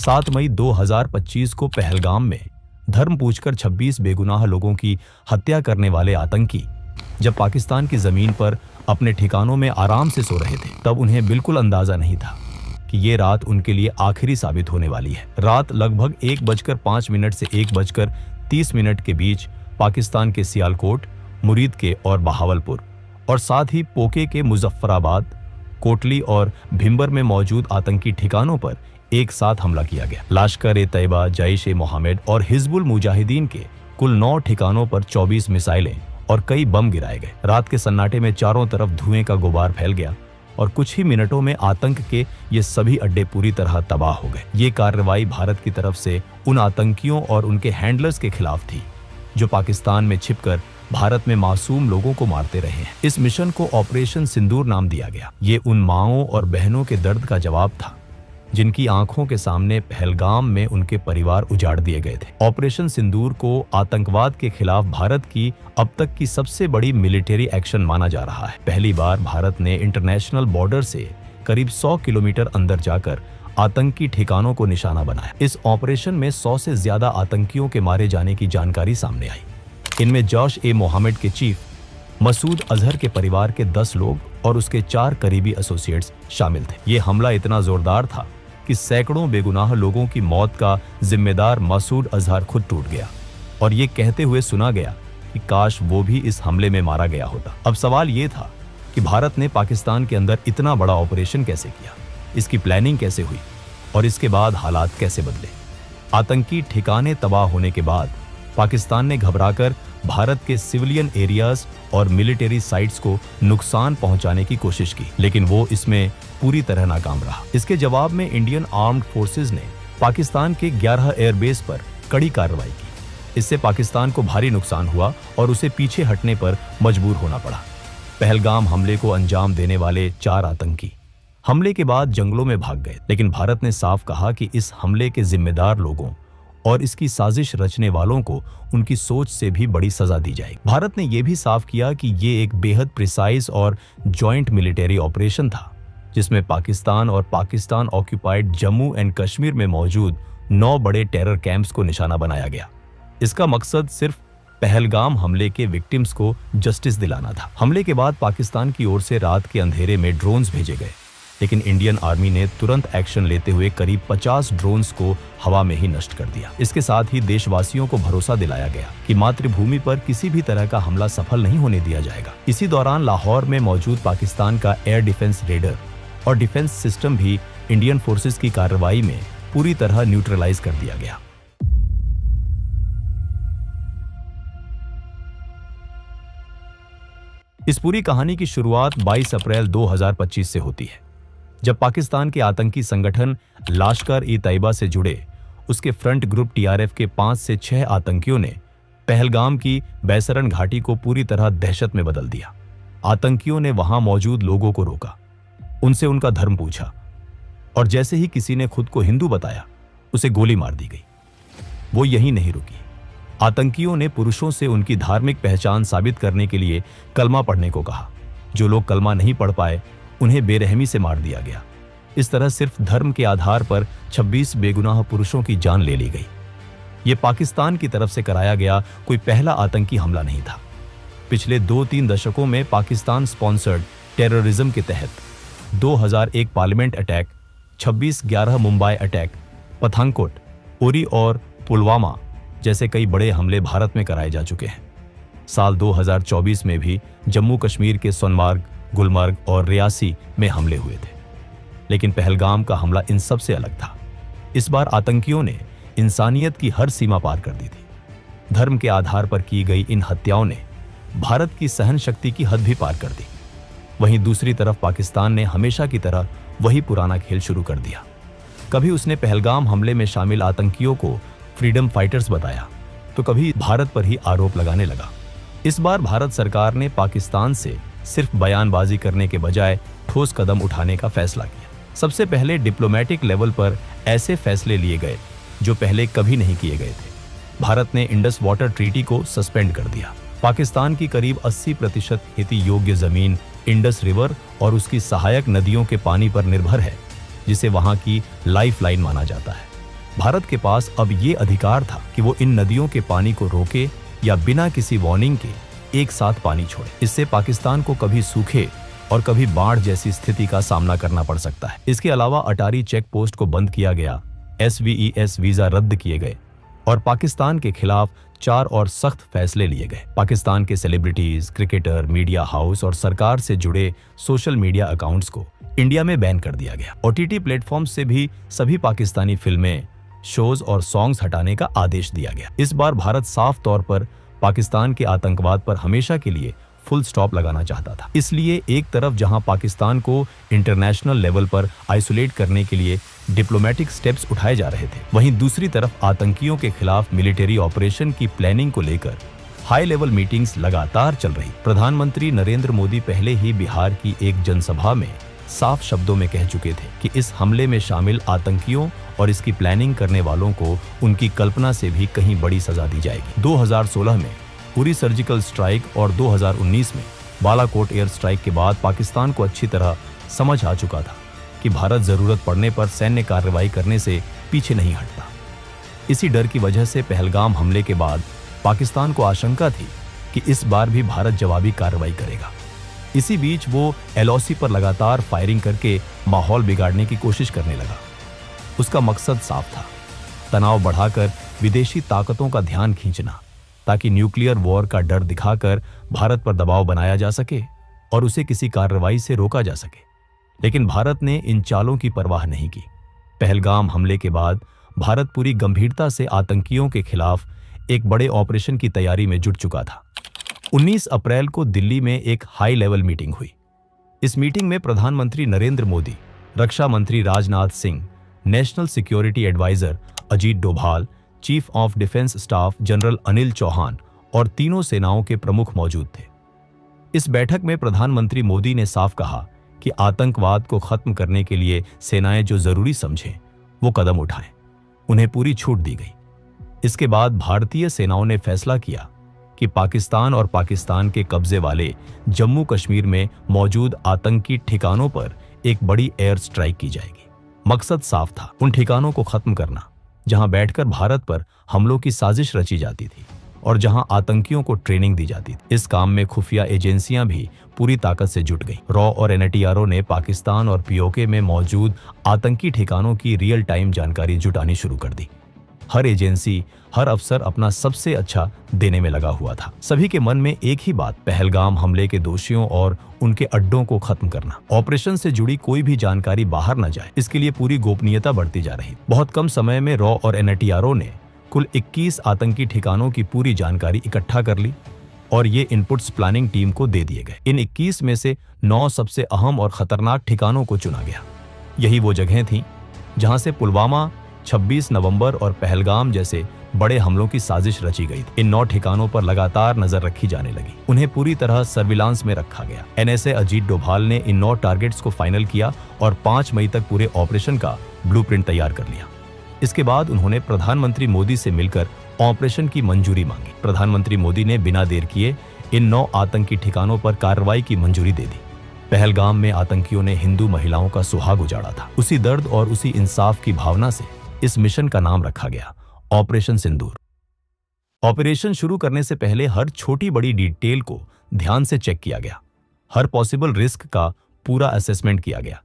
7 मई 2025 को पहलगाम में धर्म पूछकर 26 बेगुनाह लोगों की हत्या करने वाले आतंकी जब पाकिस्तान की जमीन पर अपने ठिकानों में आराम से सो रहे थे, तब उन्हें बिल्कुल अंदाजा नहीं था कि ये रात उनके लिए आखिरी साबित होने वाली है। रात लगभग 1:05 से 1:30 के बीच पाकिस्तान के सियालकोट, मुरीद के और बहावलपुर और साथ ही पोके के मुजफ्फराबाद, कोटली और भिंबर में मौजूद आतंकी ठिकानों पर एक साथ हमला किया गया। लश्कर-ए-तैयबा, जैश-ए-मोहम्मद और हिजबुल मुजाहिदीन के कुल 9 ठिकानों पर 24 मिसाइलें और कई बम गिराए गए। रात के सन्नाटे में चारों तरफ धुएं का गुबार फैल गया और कुछ ही मिनटों में आतंक के ये सभी अड्डे पूरी तरह तबाह हो गए। ये कार्रवाई भारत की तरफ से उन आतंकियों और उनके हैंडलर्स के खिलाफ थी जो पाकिस्तान में छिपकर भारत में मासूम लोगों को मारते रहे हैं। इस मिशन को ऑपरेशन सिंदूर नाम दिया गया। ये उन माँओं और बहनों के दर्द का जवाब था जिनकी आंखों के सामने पहलगाम में उनके परिवार उजाड़ दिए गए थे। ऑपरेशन सिंदूर को आतंकवाद के खिलाफ भारत की अब तक की सबसे बड़ी मिलिट्री एक्शन माना जा रहा है। पहली बार भारत ने इंटरनेशनल बॉर्डर से करीब 100 किलोमीटर अंदर जाकर आतंकी ठिकानों को निशाना बनाया। इस ऑपरेशन में 100 से ज्यादा आतंकियों के मारे जाने की जानकारी सामने आई। इनमें जैश-ए-मोहम्मद के चीफ मसूद अजहर के परिवार के 10 लोग और उसके 4 करीबी एसोसिएट्स शामिल थे। ये हमला इतना जोरदार था कि सैकड़ों बेगुनाह लोगों की मौत का जिम्मेदार मसूद अजहर खुद टूट गया और ये कहते हुए सुना गया कि काश वो भी इस हमले में मारा गया होता। अब सवाल ये था कि भारत ने पाकिस्तान के अंदर इतना बड़ा ऑपरेशन कैसे किया, इसकी प्लानिंग कैसे हुई और इसके बाद हालात कैसे बदले। आतंकी ठिकाने तबाह होने के बाद पाकिस्तान ने घबराकर भारत के सिविलियन एरियाज और मिलिट्री साइट्स को नुकसान पहुंचाने की कोशिश की, लेकिन वो इसमें पूरी तरह नाकाम रहा। इसके जवाब में इंडियन आर्म्ड फोर्सेस ने पाकिस्तान के 11 एयरबेस पर कड़ी कार्रवाई की। इससे पाकिस्तान को भारी नुकसान हुआ और उसे पीछे हटने पर मजबूर होना पड़ा। पहलगाम हमले को अंजाम देने वाले 4 आतंकी हमले के बाद जंगलों में भाग गए, लेकिन भारत ने साफ कहा कि इस हमले के जिम्मेदार लोगों और इसकी साजिश रचने वालों को उनकी सोच से भी बड़ी सजा दी जाएगी। भारत ने यह भी साफ किया कि ये एक बेहद प्रिसाइज और जॉइंट मिलिट्री ऑपरेशन था जिसमें पाकिस्तान और पाकिस्तान ऑक्यूपाइड जम्मू एंड कश्मीर में मौजूद 9 बड़े टेरर कैंप्स को निशाना बनाया गया। इसका मकसद सिर्फ पहलगाम हमले के विक्टिम्स को जस्टिस दिलाना था। हमले के बाद पाकिस्तान की ओर से रात के अंधेरे में ड्रोन्स भेजे गए, लेकिन इंडियन आर्मी ने तुरंत एक्शन लेते हुए करीब 50 ड्रोन्स को हवा में ही नष्ट कर दिया। इसके साथ ही देशवासियों को भरोसा दिलाया गया कि मातृभूमि पर किसी भी तरह का हमला सफल नहीं होने दिया जाएगा। इसी दौरान लाहौर में मौजूद पाकिस्तान का एयर डिफेंस रेडर और डिफेंस सिस्टम भी इंडियन फोर्सेस की कार्रवाई में पूरी तरह न्यूट्रलाइज कर दिया गया। इस पूरी कहानी की शुरुआत 22 अप्रैल 2025 से होती है, जब पाकिस्तान के आतंकी संगठन लश्कर-ए-तैयबा से जुड़े उसके फ्रंट ग्रुप टीआरएफ के 5 से 6 आतंकियों ने पहलगाम की बैसरन घाटी को पूरी तरह दहशत में बदल दिया। आतंकियों ने वहां मौजूद लोगों को रोका, उनसे उनका धर्म पूछा और जैसे ही किसी ने खुद को हिंदू बताया, उसे गोली मार दी गई। वो यहीं नहीं रुकी। आतंकियों ने पुरुषों से उनकी धार्मिक पहचान साबित करने के लिए कलमा पढ़ने को कहा। जो लोग कलमा नहीं पढ़ पाए, उन्हें बेरहमी से मार दिया गया। इस तरह सिर्फ धर्म के आधार पर 26 बेगुनाह पुरुषों की जान ले ली गई। ये पाकिस्तान की तरफ से कराया गया कोई पहला आतंकी हमला नहीं था। पिछले 2-3 दशकों में पाकिस्तान स्पॉन्सर्ड टेररिज्म के तहत 2001 parliament attack, 26/11 Mumbai attack, Pathankot, Uri और पुलवामा जैसे कई बड़े हमले भारत में कराए जा चुके हैं। साल 2024 में भी जम्मू कश्मीर के सोनमार्ग, गुलमर्ग और रियासी में हमले हुए थे, लेकिन पहलगाम का हमला इन सब से अलग था। इस बार आतंकियों ने इंसानियत की हर सीमा पार कर दी थी। धर्म के आधार पर की गई इन हत्याओं ने भारत की सहन शक्ति की हद भी पार कर दी। वहीं दूसरी तरफ पाकिस्तान ने हमेशा की तरह वही पुराना खेल शुरू कर दिया। कभी उसने पहलगाम हमले में शामिल आतंकियों को फ्रीडम फाइटर्स बताया, तो कभी भारत पर ही आरोप लगाने लगा। इस बार भारत सरकार ने पाकिस्तान से सिर्फ बयानबाजी करने के बजाय ठोस कदम उठाने का फैसला किया। सबसे पहले डिप्लोमेटिक लेवल पर ऐसे फैसले लिए गए जो पहले कभी नहीं किए गए थे। भारत ने इंडस वाटर ट्रीटी को सस्पेंड कर दिया। पाकिस्तान की करीब 80% खेती योग्य जमीन इंडस रिवर और उसकी सहायक नदियों के पानी पर निर्भर है, जिसे वहां की लाइफलाइन माना जाता है। भारत के पास अब ये अधिकार था कि वो इन नदियों के पानी को रोके या बिना किसी वार्निंग के एक साथ पानी छोड़े। इससे पाकिस्तान को कभी सूखे और कभी बाढ़ जैसी स्थिति का सामना करना पड़ सकता है। इसके अलावा अटारी चेक पोस्ट को बंद किया गया, SVES वीजा रद्द किए गए और पाकिस्तान के खिलाफ 4 और सख्त फैसले लिए गए। पाकिस्तान के सेलिब्रिटीज, क्रिकेटर, मीडिया हाउस और सरकार से जुड़े सोशल मीडिया अकाउंट्स को इंडिया में बैन कर दिया गया। OTT प्लेटफॉर्म से भी सभी पाकिस्तानी फिल्में, शोज और सॉन्ग्स हटाने का आदेश दिया गया। इस बार भारत साफ तौर पर पाकिस्तान के आतंकवाद पर हमेशा के लिए फुल स्टॉप लगाना चाहता था। इसलिए एक तरफ जहां पाकिस्तान को इंटरनेशनल लेवल पर आइसोलेट करने के लिए डिप्लोमेटिक स्टेप्स उठाए जा रहे थे, वहीं दूसरी तरफ आतंकियों के खिलाफ मिलिट्री ऑपरेशन की प्लानिंग को लेकर हाई लेवल मीटिंग्स लगातार चल रही। प्रधानमंत्री नरेंद्र मोदी पहले ही बिहार की एक जनसभा में साफ शब्दों में कह चुके थे कि इस हमले में शामिल आतंकियों और इसकी प्लानिंग करने वालों को उनकी कल्पना से भी कहीं बड़ी सजा दी जाएगी। 2016 में उरी सर्जिकल स्ट्राइक और 2019 में बालाकोट एयर स्ट्राइक के बाद पाकिस्तान को अच्छी तरह समझ आ चुका था कि भारत जरूरत पड़ने पर सैन्य कार्रवाई करने से पीछे नहीं हटता। इसी डर की वजह से पहलगाम हमले के बाद पाकिस्तान को आशंका थी कि इस बार भी भारत जवाबी कार्रवाई करेगा। इसी बीच वो LOC पर लगातार फायरिंग करके माहौल बिगाड़ने की कोशिश करने लगा। उसका मकसद साफ था, तनाव बढ़ाकर विदेशी ताकतों का ध्यान खींचना, ताकि न्यूक्लियर वॉर का डर दिखाकर भारत पर दबाव बनाया जा सके और उसे किसी कार्रवाई से रोका जा सके। लेकिन भारत ने इन चालों की परवाह नहीं की। पहलगाम हमले के बाद भारत पूरी गंभीरता से आतंकियों के खिलाफ एक बड़े ऑपरेशन की तैयारी में जुट चुका था। 19 अप्रैल को दिल्ली में एक हाई लेवल मीटिंग हुई। इस मीटिंग में प्रधानमंत्री नरेंद्र मोदी, रक्षा मंत्री Rajnath Singh, national security advisor Ajit Doval, chief of defence staff general Anil Chauhan और तीनों सेनाओं के प्रमुख मौजूद थे। इस बैठक में प्रधानमंत्री मोदी ने साफ कहा कि आतंकवाद को खत्म करने के लिए सेनाएं जो जरूरी समझें वो कदम उठाएं। उन्हें पूरी छूट दी गई। इसके बाद भारतीय सेनाओं ने फैसला किया कि पाकिस्तान और पाकिस्तान के कब्जे वाले जम्मू कश्मीर में मौजूद आतंकी ठिकानों पर एक बड़ी एयर स्ट्राइक की जाएगी। मकसद साफ था, उन ठिकानों को खत्म करना जहां बैठकर भारत पर हमलों की साजिश रची जाती थी और जहां आतंकियों को ट्रेनिंग दी जाती थी। इस काम में खुफिया एजेंसियां भी पूरी ताकत से जुट गईं। रॉ और NTRO ने पाकिस्तान और POK में मौजूद आतंकी ठिकानों की रियल टाइम जानकारी जुटानी शुरू कर दी। हर एजेंसी, हर अफसर अपना सबसे अच्छा देने में लगा हुआ था। सभी के मन में एक ही बात, पहलगाम हमले के दोषियों और उनके अड्डों को खत्म करना। ऑपरेशन से जुड़ी कोई भी जानकारी बाहर न जाए, इसके लिए पूरी गोपनीयता बढ़ती जा रही। बहुत कम समय में रॉ और NTRO ने कुल 21 आतंकी ठिकानों की पूरी जानकारी इकट्ठा कर ली और ये इनपुट्स प्लानिंग टीम को दे दिए गए। इन 21 में से 9 सबसे अहम और खतरनाक ठिकानों को चुना गया। यही वो जगहें थीं जहां से पुलवामा, 26 नवंबर और पहलगाम जैसे बड़े हमलों की साजिश रची गई थी। इन 9 ठिकानों पर लगातार नजर रखी जाने लगी। उन्हें पूरी तरह सर्विलांस में रखा गया। NSA अजीत डोभाल ने इन 9 टारगेट्स को फाइनल किया और 5 मई तक पूरे ऑपरेशन का ब्लूप्रिंट तैयार कर लिया। इसके बाद उन्होंने प्रधानमंत्री मोदी से मिलकर ऑपरेशन की मंजूरी मांगी। प्रधानमंत्री मोदी ने बिना देर किए इन 9 आतंकी ठिकानों पर कार्रवाई की मंजूरी दे दी। पहलगाम में आतंकियों ने हिंदू महिलाओं का सुहाग उजाड़ा था। उसी दर्द और उसी इंसाफ की भावना से इस मिशन का नाम रखा गया, ऑपरेशन सिंदूर। ऑपरेशन शुरू करने से पहले हर छोटी बड़ी डिटेल को ध्यान से चेक किया गया। हर पॉसिबल रिस्क का पूरा असेसमेंट किया गया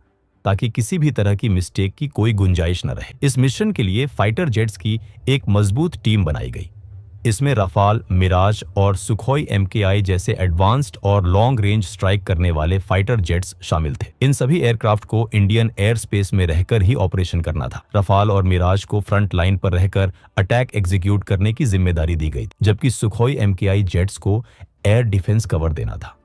ताकि किसी भी तरह की मिस्टेक की कोई गुंजाइश न रहे। इस मिशन के लिए फाइटर जेट्स की एक मजबूत टीम बनाई गई। इसमें रफाल, मिराज और सुखोई MKI जैसे एडवांस्ड और लॉन्ग रेंज स्ट्राइक करने वाले फाइटर जेट्स शामिल थे। इन सभी एयरक्राफ्ट को इंडियन एयर स्पेस में रहकर ही ऑपरेशन करना था। रफाल और मिराज को फ्रंट लाइन पर रहकर अटैक एग्जीक्यूट करने की जिम्मेदारी दी गई, जबकि सुखोई MKI जेट्स को एयर डिफेंस कवर देना था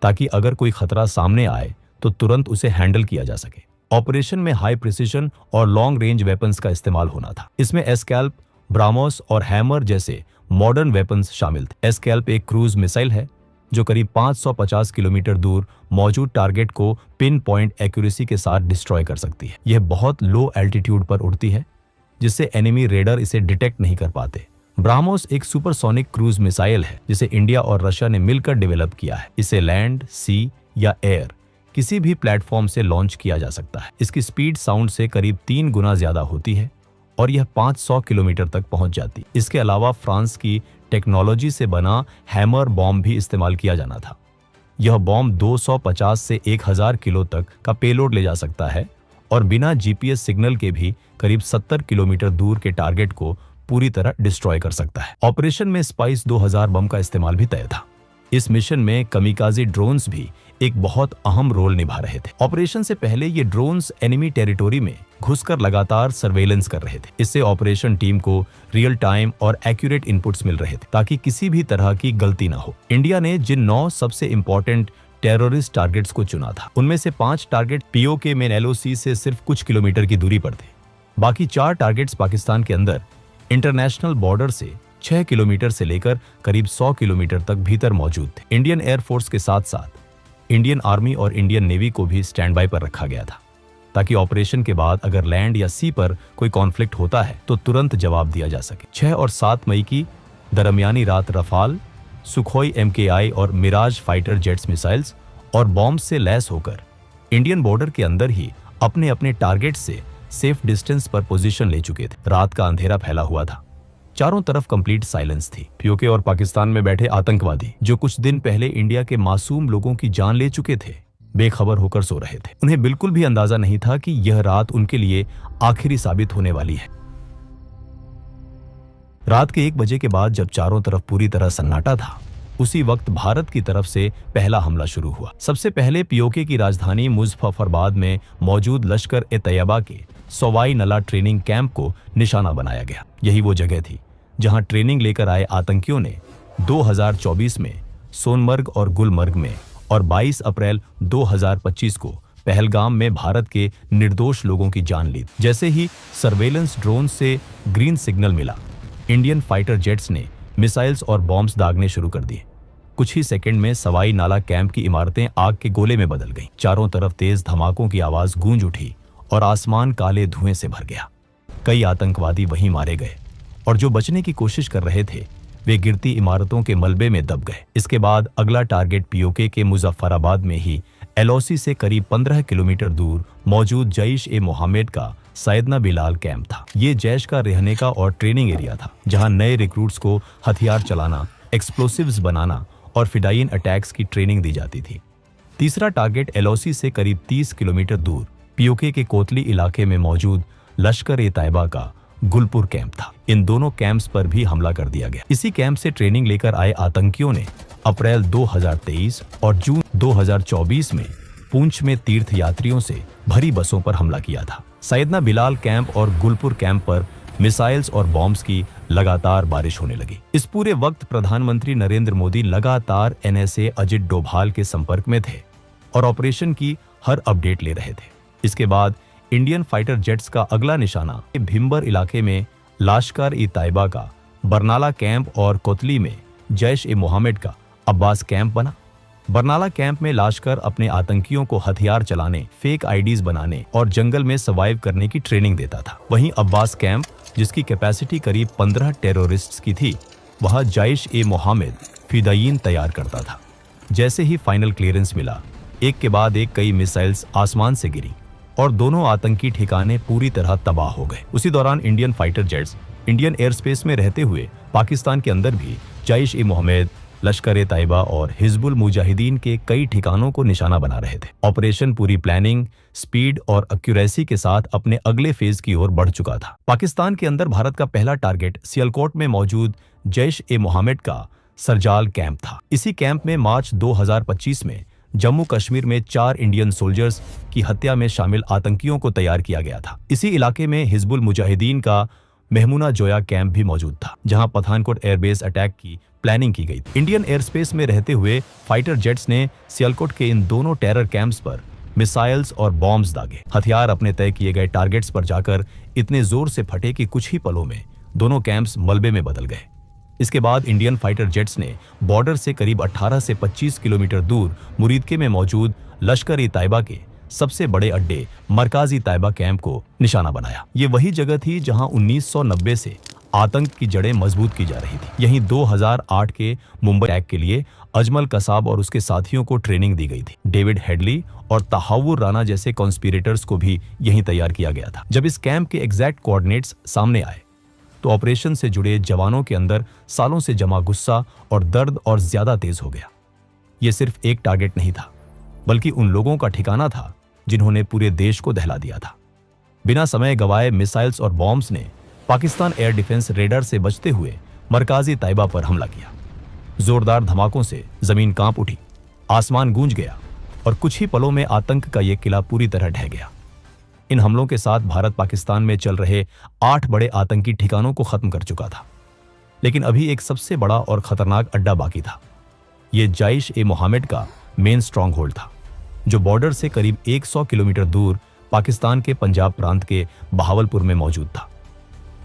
ताकि अगर कोई खतरा सामने आए तो तुरंत उसे हैंडल किया जा सके। ऑपरेशन में हाई प्रिसिशन और लॉन्ग रेंज वेपन्स का इस्तेमाल होना था। इसमें एस्कैल्प, ब्रामोस और हैमर जैसे मॉडर्न वेपन्स शामिल थे। एस्कैल्प एक क्रूज मिसाइल है जो करीब 550 किलोमीटर दूर मौजूद टारगेट को पिन पॉइंट एक्यूरेसी के साथ डिस्ट्रॉय कर सकती है। यह बहुत लो एल्टीट्यूड पर उड़ती है जिससे एनिमी रेडर इसे डिटेक्ट नहीं कर पाते। ब्राह्मोस एक सुपरसोनिक क्रूज मिसाइल है जिसे इंडिया और रशिया ने मिलकर डेवलप किया है। इसे लैंड, सी या एयर किसी भी प्लेटफॉर्म से लॉन्च किया जा सकता है। इसकी स्पीड साउंड से करीब 3 गुना ज्यादा होती है और यह 500 किलोमीटर तक पहुंच जाती। इसके अलावा फ्रांस की टेक्नोलॉजी से बना हैमर बॉम्ब भी इस्तेमाल किया जाना था। यह बॉम्ब 250 से 1000 किलो तक का पेलोड ले जा सकता है और बिना जीपीएस सिग्नल के भी करीब 70 किलोमीटर दूर के टारगेट को पूरी तरह डिस्ट्रॉय कर सकता है। ऑपरेशन में स्पाइस 2000 बम का इस्तेमाल भी तय था। इस मिशन में कमिकाजी ड्रोन्स भी एक बहुत अहम रोल निभा रहे थे। ऑपरेशन से पहले ये ड्रोन्स एनिमी टेरिटोरी में घुसकर लगातार सर्वेलेंस कर रहे थे। इससे ऑपरेशन टीम को रियल टाइम और एक्यूरेट इनपुट्स मिल रहे थे ताकि किसी भी तरह की गलती ना हो। इंडिया ने जिन 9 सबसे इंपॉर्टेंट टेररिस्ट टारगेट्स को चुना था, उनमें से 5 टारगेट पीओके मेन एलओसी से सिर्फ कुछ किलोमीटर की दूरी पर थे। बाकी 4 टारगेट्स पाकिस्तान के अंदर इंटरनेशनल बॉर्डर से 6 किलोमीटर से लेकर करीब 100 किलोमीटर तक भीतर मौजूद थे। इंडियन एयरफोर्स के साथ साथ इंडियन आर्मी और इंडियन नेवी को भी स्टैंड बाय पर रखा गया था ताकि ऑपरेशन के बाद अगर लैंड या सी पर कोई कॉन्फ्लिक्ट होता है तो तुरंत जवाब दिया जा सके। 6 और 7 मई की दरमियानी रात रफाल, सुखोई MKI और मिराज फाइटर जेट्स मिसाइल्स और बॉम्ब से लैस होकर इंडियन बॉर्डर के अंदर ही अपने अपने टारगेट से सेफ डिस्टेंस पर पोजीशन ले चुके थे। रात का अंधेरा फैला हुआ था, चारों तरफ कंप्लीट साइलेंस थी। पीओके और पाकिस्तान में बैठे आतंकवादी जो कुछ दिन पहले इंडिया के मासूम लोगों की जान ले चुके थे, बेखबर होकर सो रहे थे। उन्हें बिल्कुल भी अंदाजा नहीं था कि यह रात उनके लिए आखिरी साबित होने वाली है। रात के 1 बजे के बाद जब चारों तरफ पूरी तरह सन्नाटा था, उसी वक्त भारत की तरफ से पहला हमला शुरू हुआ। सबसे पहले पीओके की राजधानी मुजफ्फराबाद में मौजूद लश्कर-ए-तैयबा के सवाई नला ट्रेनिंग कैंप को निशाना बनाया गया। यही वो जगह थी जहां ट्रेनिंग लेकर आए आतंकियों ने 2024 में सोनमर्ग और गुलमर्ग में और 22 अप्रैल 2025 को पहलगाम में भारत के निर्दोष लोगों की जान ली। जैसे ही सर्वेलेंस ड्रोन से ग्रीन सिग्नल मिला, इंडियन फाइटर जेट्स ने मिसाइल्स और बॉम्ब्स दागने शुरू कर दिए। कुछ ही सेकंड में सवाई नाला कैंप की इमारतें आग के गोले में बदल गईं। चारों तरफ तेज धमाकों की आवाज गूंज उठी और आसमान काले धुएं से भर गया। कई आतंकवादी वहीं मारे गए और जो बचने की कोशिश कर रहे थे वे गिरती इमारतों के मलबे में दब गए। इसके बाद अगला टारगेट पीओके के मुजफ्फराबाद में ही एलओसी से करीब 15 किलोमीटर दूर मौजूद जैश-ए-मोहम्मद का सैयदना बिलाल कैंप था। ये जैश का रहने का और ट्रेनिंग एरिया था जहां नए रिक्रूट्स को हथियार चलाना, एक्सप्लोसिव्स बनाना और फिडाइन अटैक्स की ट्रेनिंग दी जाती थी। तीसरा टारगेट एलओसी से करीब 30 किलोमीटर दूर पीओके के कोतली इलाके में मौजूद लश्कर-ए-तैयबा का गुलपुर कैंप था। इन दोनों कैंप्स पर भी हमला कर दिया गया। इसी कैंप से ट्रेनिंग लेकर आए आतंकियों ने अप्रैल 2023 और जून 2024 में पूंछ में तीर्थ यात्रियों से भरी बसों पर हमला किया था। सैयदना बिलाल कैंप और गुलपुर कैंप पर मिसाइल्स और बॉम्ब्स की लगातार बारिश होने लगी। इस पूरे वक्त प्रधानमंत्री नरेंद्र मोदी लगातार NSA अजित डोभाल के संपर्क में थे और ऑपरेशन की हर अपडेट ले रहे थे। इसके बाद इंडियन फाइटर जेट्स का अगला निशाना भिम्बर इलाके में लश्कर-ए-तैयबा का बरनाला कैंप और कोतली में जैश-ए-मोहम्मद का अब्बास कैंप बना। बरनाला कैंप में लश्कर अपने आतंकियों को हथियार चलाने, फेक आईडीज बनाने और जंगल में सर्वाइव करने की ट्रेनिंग देता था। वहीं अब्बास कैंप, जिसकी कैपेसिटी करीब 15 टेररिस्ट्स की थी, वहां जैश-ए-मोहम्मद फिदायीन तैयार करता था। जैसे ही फाइनल क्लियरेंस मिला, एक के बाद एक कई मिसाइल्स आसमान से गिरी और दोनों आतंकी ठिकाने पूरी तरह तबाह हो गए। उसी दौरान Indian fighter jets Indian air space में रहते हुए पाकिस्तान के अंदर भी जैश-ए-मोहम्मद, लश्कर-ए-तैयबा और हिजबुल मुजाहिदीन के कई ठिकानों को निशाना बना रहे थे। ऑपरेशन पूरी प्लानिंग, स्पीड और एक्यूरेसी के साथ अपने अगले फेज की ओर बढ़ चुका था। पाकिस्तान के अंदर भारत का पहला टारगेट सियालकोट में मौजूद जैश-ए-मोहम्मद का सरजाल कैंप था। इसी कैंप में मार्च 2025 में जम्मू कश्मीर में 4 इंडियन सोल्जर्स की हत्या में शामिल आतंकियों को तैयार किया गया था। इसी इलाके में हिजबुल मुजाहिदीन का मेहमुना जोया कैंप भी मौजूद था, जहां पठानकोट एयरबेस अटैक की प्लानिंग की गई थी। इंडियन एयर स्पेस में रहते हुए फाइटर जेट्स ने सियालकोट के इन दोनों टेरर कैंप्स पर मिसाइल्स और बॉम्ब्स दागे। हथियार अपने तय किए गए टारगेट्स पर जाकर इतने जोर से फटे कि कुछ ही पलों में दोनों कैंप्स मलबे में बदल गए। इसके बाद इंडियन फाइटर जेट्स ने बॉर्डर से करीब 18 से 25 किलोमीटर दूर मुरीदके में मौजूद लश्कर-ए-तैयबा के सबसे बड़े अड्डे मरकाजी तैयबा कैंप को निशाना बनाया। ये वही जगह थी जहां 1990 से आतंक की जड़ें मजबूत की जा रही थी। यहीं 2008 के मुंबई अटैक के लिए अजमल कसाब और उसके साथियों को ट्रेनिंग दी गई थी। डेविड हेडली और तहावुर राना जैसे कॉन्स्पिरेटर्स को भी यहीं तैयार किया गया था। जब इस कैंप के एग्जैक्ट कोऑर्डिनेट्स सामने आए तो ऑपरेशन से जुड़े जवानों के अंदर सालों से जमा गुस्सा और दर्द और ज्यादा तेज हो गया। यह सिर्फ एक टारगेट नहीं था, बल्कि उन लोगों का ठिकाना था जिन्होंने पूरे देश को दहला दिया था। बिना समय गंवाए मिसाइल्स और बॉम्ब्स ने पाकिस्तान एयर डिफेंस रेडार से बचते हुए मरकाजी तैयबा पर हमला किया। जोरदार धमाकों से जमीन कांप उठी, आसमान गूंज गया और कुछ ही पलों में आतंक का यह किला पूरी तरह ढह गया। इन हमलों के साथ भारत पाकिस्तान में चल रहे 8 बड़े आतंकी ठिकानों को खत्म कर चुका था। लेकिन अभी एक सबसे बड़ा और खतरनाक अड्डा बाकी था। यह जैश-ए-मोहम्मद का मेन स्ट्रांग होल्ड था, जो बॉर्डर से करीब 100 किलोमीटर दूर पाकिस्तान के पंजाब प्रांत के बहावलपुर में मौजूद था।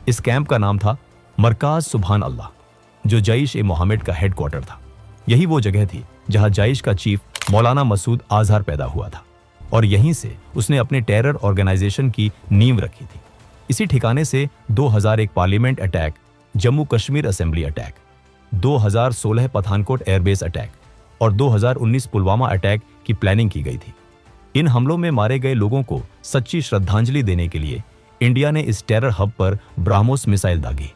इस कैंप का नाम था मरकाज सुभान अल्लाह, जो जैश-ए-मोहम्मद का हेडक्वार्टर था। यही वो जगह थी जहां जैश का चीफ मौलाना मसूद अजहर पैदा हुआ था और यहीं से उसने अपने टेरर ऑर्गेनाइजेशन की नींव रखी थी। इसी ठिकाने से 2001 parliament attack, Jammu Kashmir assembly attack, 2016 Pathankot airbase attack और 2019 पुलवामा अटैक की प्लानिंग की गई थी। इन हमलों में मारे गए लोगों को सच्ची श्रद्धांजलि देने के लिए इंडिया ने इस टेरर हब पर ब्राह्मोस मिसाइल दागी।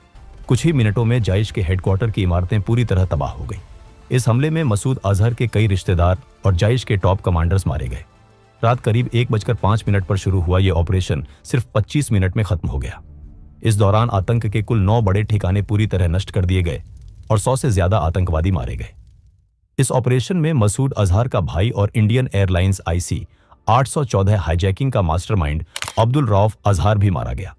कुछ ही मिनटों में जैश के हेडक्वार्टर की इमारतें पूरी तरह तबाह हो गई। इस हमले में मसूद अजहर के कई रिश्तेदार और जैश के टॉप कमांडर्स मारे गए। रात करीब 1:05 पर शुरू हुआ यह ऑपरेशन सिर्फ 25 मिनट में खत्म हो गया। इस दौरान आतंक के कुल 9 बड़े ठिकाने पूरी तरह नष्ट कर दिए गए और 100 से ज्यादा आतंकवादी मारे गए। इस ऑपरेशन में मसूद अजहर का भाई और इंडियन एयरलाइंस IC 814 हाईजैकिंग का मास्टरमाइंड अब्दुल रऊफ अजहर भी मारा गया।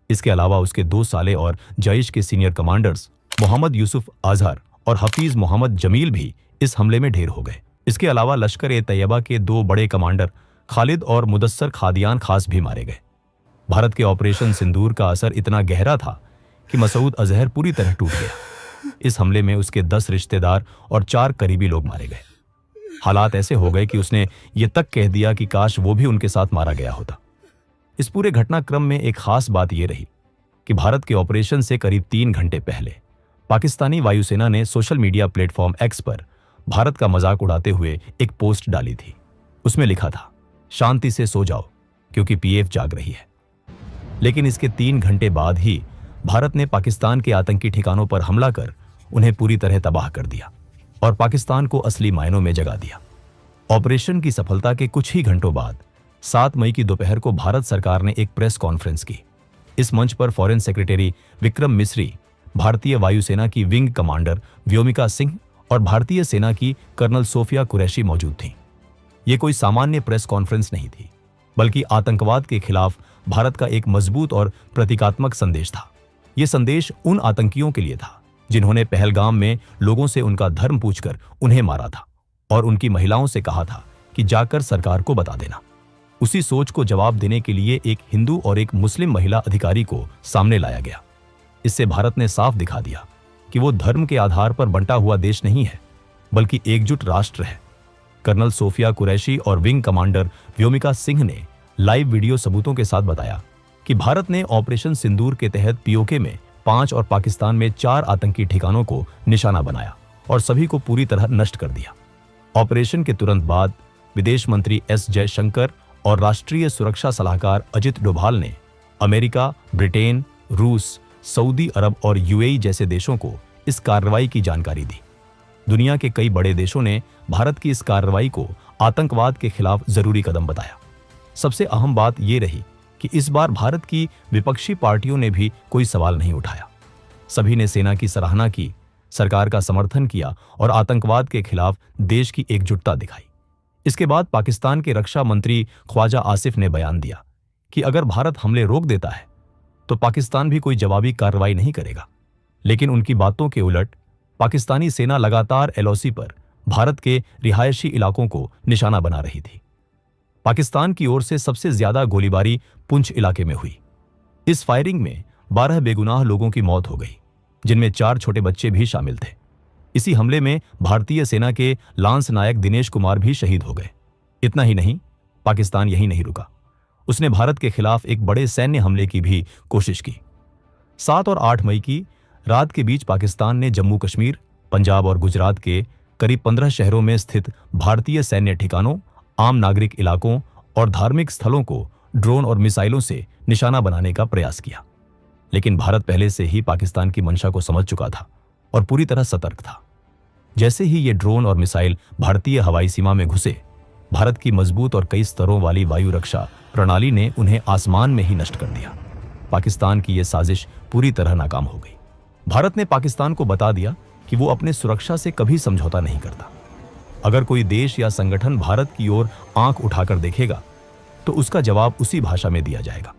इसके अलावा उसके 2 साले और जैश के सीनियर कमांडर्स मोहम्मद यूसुफ अजहर और हफीज मोहम्मद जमील भी इस हमले में ढेर हो गए। इसके अलावा लश्कर-ए-तैयबा के 2 बड़े कमांडर खालिद और मुदस्सर खादियान खास भी मारे गए। भारत के ऑपरेशन सिंदूर का असर इतना गहरा था कि मसूद अजहर पूरी तरह टूट गया। इस हमले में उसके 10 रिश्तेदार और 4 करीबी लोग मारे गए। हालात ऐसे हो गए कि उसने ये तक कह दिया कि काश वो भी उनके साथ मारा गया होता। इस पूरे घटनाक्रम में एक खास बात यह रही कि भारत के ऑपरेशन से करीब 3 घंटे पहले पाकिस्तानी वायुसेना ने सोशल मीडिया प्लेटफॉर्म X पर भारत का मजाक उड़ाते हुए एक पोस्ट डाली थी। उसमें लिखा था, शांति से सो जाओ क्योंकि PF जाग रही है। लेकिन इसके 3 घंटे बाद ही भारत ने पाकिस्तान के आतंकी ठिकानों पर हमला कर उन्हें पूरी तरह तबाह कर दिया और पाकिस्तान को असली मायनों में जगा दिया। ऑपरेशन की सफलता के कुछ ही घंटों बाद 7 मई की दोपहर को भारत सरकार ने एक प्रेस कॉन्फ्रेंस की। इस मंच पर फॉरेन सेक्रेटरी विक्रम मिस्री, भारतीय वायुसेना की विंग कमांडर व्योमिका सिंह और भारतीय सेना की कर्नल सोफिया कुरैशी मौजूद थीं। ये कोई सामान्य प्रेस कॉन्फ्रेंस नहीं थी, बल्कि आतंकवाद के खिलाफ भारत का एक मजबूत और प्रतीकात्मक संदेश था। यह संदेश उन आतंकियों के लिए था जिन्होंने पहलगाम में लोगों से उनका धर्म पूछकर उन्हें मारा था और उनकी महिलाओं से कहा था कि जाकर सरकार को बता देना। उसी सोच को जवाब देने के लिए एक हिंदू और एक मुस्लिम महिला अधिकारी को सामने लाया गया। इससे भारत ने साफ दिखा दिया कि वो धर्म के आधार पर बंटा हुआ देश नहीं है, बल्कि एकजुट राष्ट्र है। कर्नल सोफिया कुरैशी और विंग कमांडर व्योमिका सिंह ने लाइव वीडियो सबूतों के साथ बताया कि भारत ने ऑपरेशन सिंदूर के तहत POK में 5 और पाकिस्तान में 4 आतंकी ठिकानों को निशाना बनाया और सभी को पूरी तरह नष्ट कर दिया। ऑपरेशन के तुरंत बाद विदेश मंत्री S जयशंकर और राष्ट्रीय सुरक्षा सलाहकार अजित डोभाल ने अमेरिका, ब्रिटेन, रूस, सऊदी अरब और UAE जैसे देशों को इस कार्रवाई की जानकारी दी। दुनिया के कई बड़े देशों ने भारत की इस कार्रवाई को आतंकवाद के खिलाफ जरूरी कदम बताया। सबसे अहम बात यह रही कि इस बार भारत की विपक्षी पार्टियों ने भी कोई सवाल नहीं उठाया। सभी ने सेना की सराहना की, सरकार का समर्थन किया और आतंकवाद के खिलाफ देश की एकजुटता दिखाई। इसके बाद पाकिस्तान के रक्षा मंत्री ख्वाजा आसिफ ने बयान दिया कि अगर भारत हमले रोक देता है तो पाकिस्तान भी कोई जवाबी कार्रवाई नहीं करेगा। लेकिन उनकी बातों के उलट पाकिस्तानी सेना लगातार LOC पर भारत के रिहायशी इलाकों को निशाना बना रही थी। पाकिस्तान की ओर से सबसे ज्यादा गोलीबारी पुंछ इलाके में हुई। इस फायरिंग में 12 बेगुनाह लोगों की मौत हो गई, जिनमें 4 छोटे बच्चे भी शामिल थे। इसी हमले में भारतीय सेना के लांस नायक दिनेश कुमार भी शहीद हो गए। इतना ही नहीं, पाकिस्तान यहीं नहीं रुका, उसने भारत के खिलाफ एक बड़े सैन्य हमले की भी कोशिश की। 7 और 8 मई की रात के बीच पाकिस्तान ने जम्मू कश्मीर, पंजाब और गुजरात के करीब 15 शहरों में स्थित भारतीय सैन्य ठिकानों, आम नागरिक इलाकों और धार्मिक स्थलों को ड्रोन और मिसाइलों से निशाना बनाने का प्रयास किया। लेकिन भारत पहले से ही पाकिस्तान की मंशा को समझ चुका था और पूरी तरह सतर्क था। जैसे ही ये ड्रोन और मिसाइल भारतीय हवाई सीमा में घुसे, भारत की मजबूत और कई स्तरों वाली वायु रक्षा प्रणाली ने उन्हें आसमान में ही नष्ट कर दिया। पाकिस्तान की यह साजिश पूरी तरह नाकाम हो गई। भारत ने पाकिस्तान को बता दिया कि वो अपने सुरक्षा से कभी समझौता नहीं करता। अगर कोई देश या संगठन भारत की ओर आंख उठाकर देखेगा तो उसका जवाब उसी भाषा में दिया जाएगा।